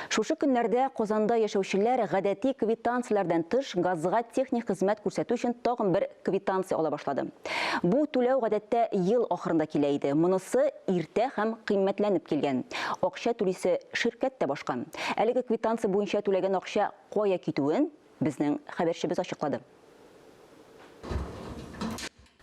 Шушы көннәрдә Казанда яшәүчеләр гадәти квитанцияләрдән тыш газга техник хезмәт күрсәтү өчен тагын бер квитанция ала башлады. Бу түләү гадәттә ел ахырында килә иде. Монысы иртә һәм кыйммәтләнеп килгән. Акча түлисе ширкәт тә башка. Әлеге квитанция буенча түләгән акча кая китүен безнең хәбәрчебез ачыклады.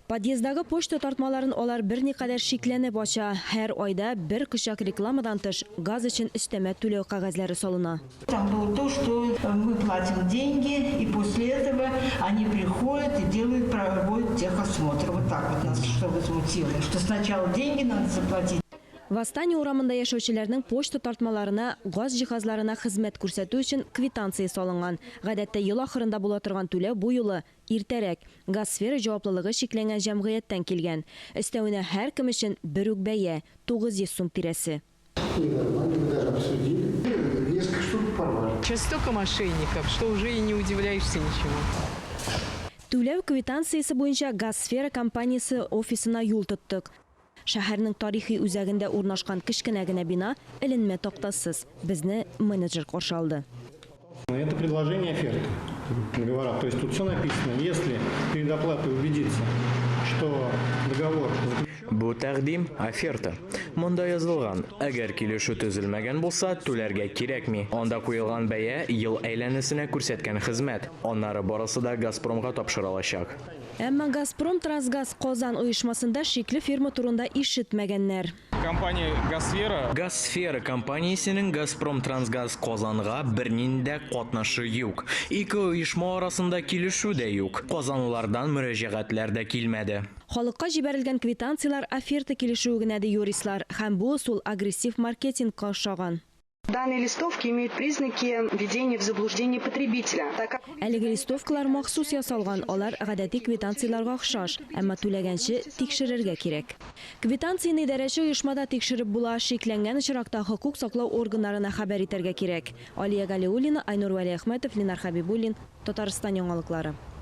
Подъездагы почта тартмаларын алар берникадәр шикләнеп ача. Һәр айда бер кышак рекламадан тыш газ өчен өстәмә түләү кәгазьләре салына. Там было то, что мы платим деньги, и после этого они приходят и проводят техосмотр. Вот так вот нас что возмутило, что сначала деньги надо заплатить. Восстание урамында яшәүчеләрнең почта тартмаларына, газ җиһазларына хезмәт күрсәтү өчен квитанция салынган. Гадәттә ел ахырында була торган түләү бу юлы иртәрәк. Газсфера җаваплылыгы шикләнгән җәмгыятьтән килгән. Өстәвенә һәр кем өчен бер үк бәя 900 сум тирәсе. Сейчас столько мошенников, что уже и не удивляешься ничего. Түләү квитанциясе буенча Газсфера компаниясе офисына юл тоттык. Шәһәрнең тарихи үзәгендә урнашкан кечкенә генә бина эленмә тактасыз. Безне менеджер каршы алды. Это предложение оферты договора. То есть тут все написано. Если перед оплатой убедиться, что договор Бу тәкъдим оферта. Монда язылган, әгәр килешү төзелмәгән булса, түләргә кирәкми. Анда куелган бәя ел әйләнәсенә күрсәткән хезмәт. Аннары барысы да Газпромга тапшырылачак. Әмма Газпром Трансгаз Казан оешмасында шикле фирма турында ишетмәгәннәр. Компания Газсфера компаниясенең Газпром Трансгаз Казанга бернинде катнашы юк. Ике оешма арасында килешү дә юк. Казанлылардан мөрәҗәгатьләр дә килмәде. Халыкка җибәрелгән квитанциялар оферта килешүе генә ди юристлар, һәм бу усул агрессив маркетингка охшаган. Данные листовки имеют признаки введения в заблуждение потребителя. Әлеге листовкалар махсус ясалган, алар гадәти квитанцияларга охшаш, әмма түләгәнче тикшерергә кирәк. Квитанцияне идарәче оешмада тикшереп була, шикләнгән очракта хокук саклау органнарына хәбәр итәргә кирәк. Алия Галиуллина, Айнур Вәлиәхмәтов, Ленар Хәбибуллин, Татарстан яңалыклары.